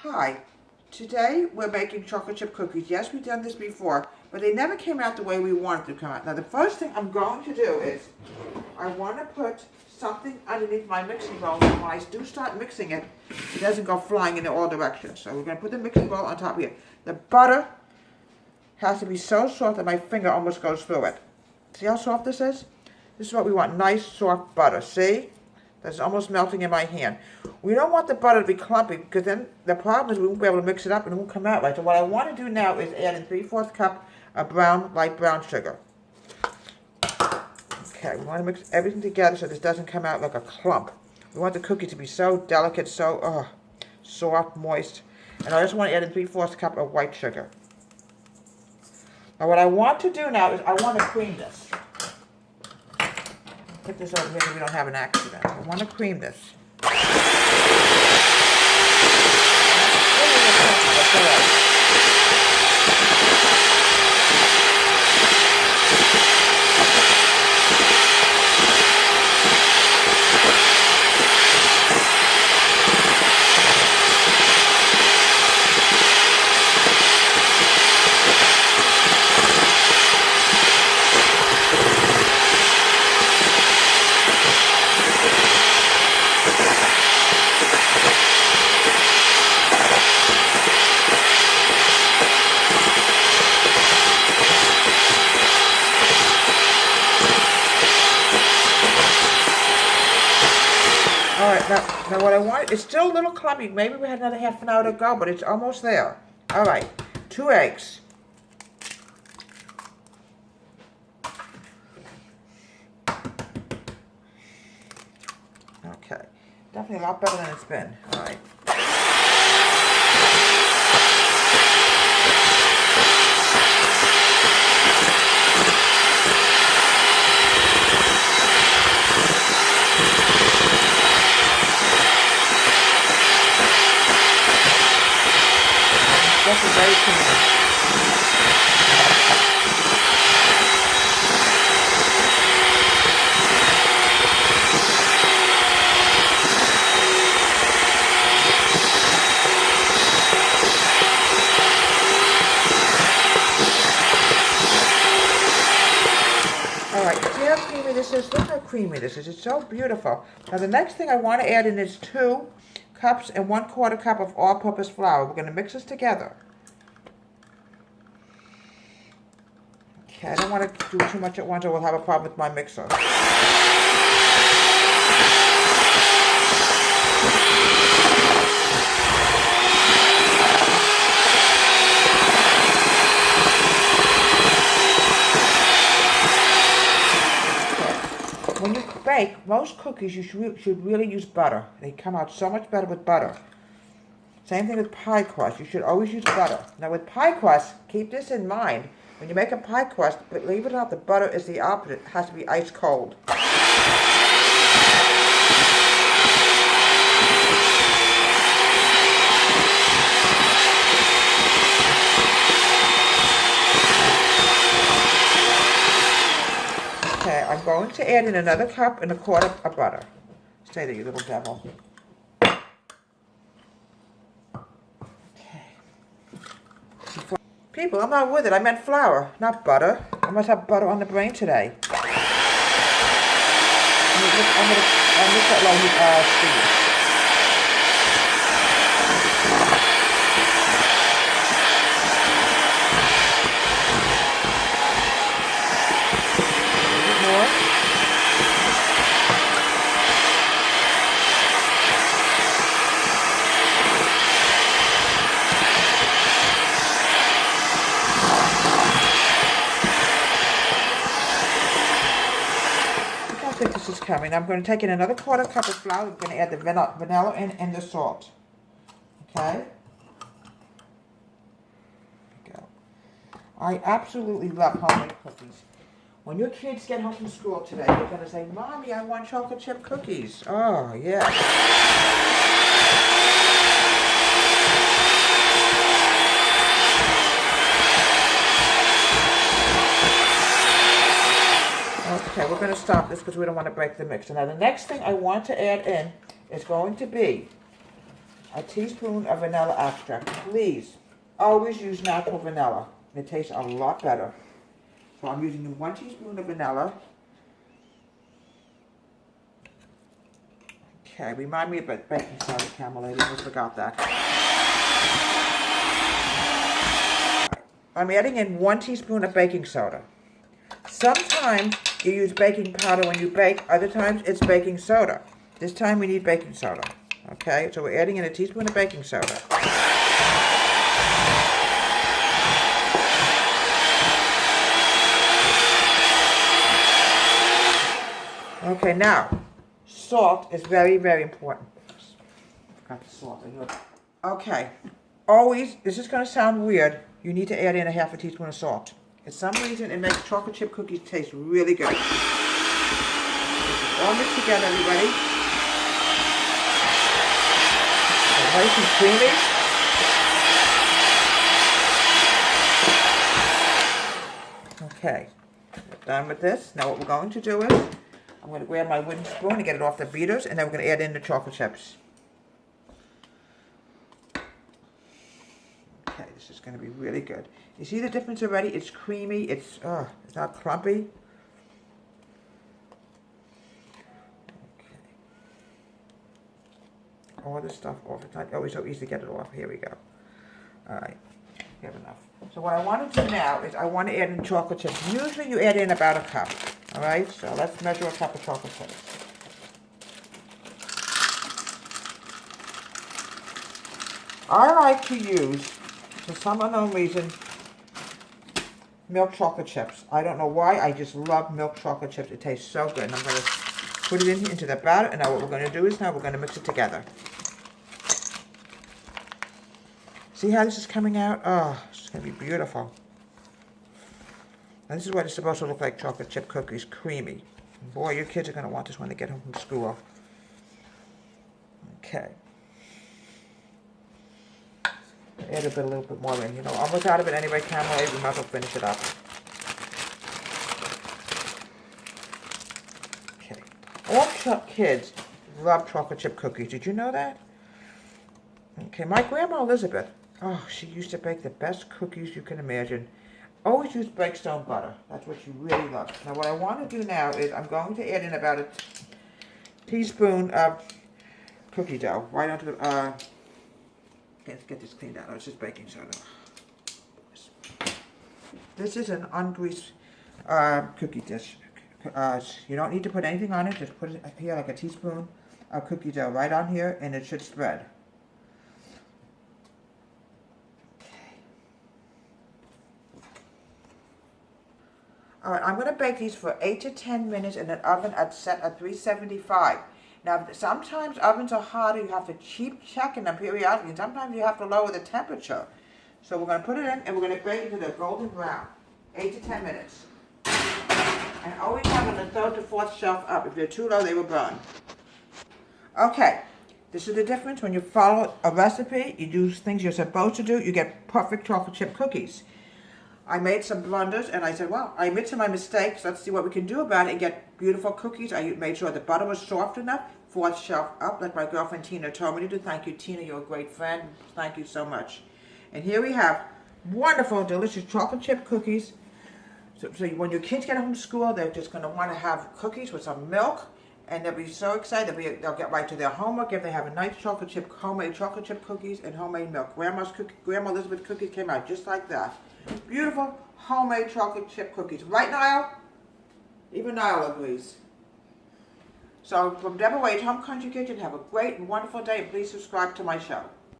Hi, today we're making chocolate chip cookies. Yes, we've done this before, but they never came out the way we wanted to come out. Now the first thing I'm going to do is, I want to put something underneath my mixing bowl. When I do start mixing it, it doesn't go flying in all directions. So we're going to put the mixing bowl on top here. The butter has to be so soft that my finger almost goes through it. See how soft this is? This is what we want, nice soft butter, see? That's almost melting in my hand. We don't want the butter to be clumpy because then the problem is we won't be able to mix it up and it won't come out right. So what I want to do now is add in 3/4 cup of light brown sugar. Okay, we want to mix everything together so this doesn't come out like a clump. We want the cookie to be so delicate, so soft, moist. And I also want to add in 3/4 cup of white sugar. Now what I want to do now is I want to cream this. Put this over here so we don't have an accident. I want to cream this. Alright, now what I want, it's still a little clumpy. Maybe we had another half an hour to go, but it's almost there. Alright, 2 eggs. Okay, definitely a lot better than it's been. Alright. This is very creamy. Alright, see how creamy this is? Look how creamy this is. It's so beautiful. Now the next thing I want to add in is 2 cups and 1/4 cup of all-purpose flour. We're going to mix this together. Okay, I don't want to do too much at once or we'll have a problem with my mixer. When you bake, most cookies you should really use butter. They come out so much better with butter. Same thing with pie crust. You should always use butter. Now with pie crust, keep this in mind. When you make a pie crust, believe it or not, the butter is the opposite. It has to be ice cold. Okay, I'm going to add in another cup and 1/4 of butter. Stay there, you little devil. People, I'm not with it. I meant flour, not butter. I must have butter on the brain today. I'm gonna that long speed. This is coming. I'm going to take in another 1/4 cup of flour. I'm going to add the vanilla and the salt. Okay? There we go. I absolutely love homemade cookies. When your kids get home from school today, they're going to say, Mommy, I want chocolate chip cookies. Oh, yeah. Okay, we're going to stop this because we don't want to break the mixer. Now, the next thing I want to add in is going to be a teaspoon of vanilla extract. Please, always use natural vanilla. It tastes a lot better. So I'm using 1 teaspoon of vanilla. Okay, remind me about baking soda, Camel Lady. I almost forgot that. I'm adding in 1 teaspoon of baking soda. Sometimes you use baking powder when you bake. Other times it's baking soda. This time we need baking soda. Okay, so we're adding in a teaspoon of baking soda. Okay, now, salt is very, very important. Forgot the salt. Okay, always, this is going to sound weird, you need to add in a half a teaspoon of salt. For some reason, it makes chocolate chip cookies taste really good. All mixed together, everybody. Nice and creamy. Okay, we're done with this. Now what we're going to do is, I'm going to grab my wooden spoon and get it off the beaters, and then we're going to add in the chocolate chips. Okay, this is going to be really good. You see the difference already? It's creamy. It's not clumpy. Okay. All this stuff off. It's not always so easy to get it off. Here we go. All right, we have enough. So what I want to do now is I want to add in chocolate chips. Usually you add in about a cup. All right, so let's measure a cup of chocolate chips. I like to use, for some unknown reason, milk chocolate chips. I don't know why, I just love milk chocolate chips. It tastes so good. And I'm going to put it into the batter, and now what we're going to do is now we're going to mix it together. See how this is coming out? Oh, it's going to be beautiful. And this is what it's supposed to look like, chocolate chip cookies, creamy. Boy, your kids are going to want this when they get home from school. Okay. Add a little bit more in. You know, almost out of it anyway, Camel. We might as well finish it up. Okay. All kids love chocolate chip cookies. Did you know that? Okay, my grandma Elizabeth, oh, she used to bake the best cookies you can imagine. Always use Breakstone butter. That's what she really loves. Now what I want to do now is I'm going to add in about a teaspoon of cookie dough. Right onto the, let's get this cleaned out. It's just baking soda. This is an ungreased cookie dish. You don't need to put anything on it. Just put it here like a teaspoon of cookie dough right on here, and it should spread. All right, I'm going to bake these for 8 to 10 minutes in an oven set at 375. Now, sometimes ovens are hotter. You have to keep checking them periodically, and sometimes you have to lower the temperature. So we're going to put it in, and we're going to bake it to the golden brown, 8 to 10 minutes. And always have on the 3rd to 4th shelf up. If they're too low, they will burn. Okay, this is the difference. When you follow a recipe, you do things you're supposed to do, you get perfect chocolate chip cookies. I made some blunders, and I said, well, I admit to my mistakes. Let's see what we can do about it and get beautiful cookies. I made sure the butter was soft enough, 4th shelf up, like my girlfriend Tina told me to do. Thank you, Tina. You're a great friend. Thank you so much. And here we have wonderful, delicious chocolate chip cookies. So when your kids get home from school, they're just going to want to have cookies with some milk, and they'll be so excited. They'll get right to their homework if they have a nice homemade chocolate chip cookies and homemade milk. Grandma Elizabeth cookies came out just like that. Beautiful homemade chocolate chip cookies. Right, Niall? Even Niall agrees. So from Deborah Wade's Home Country Kitchen, have a great and wonderful day, and please subscribe to my show.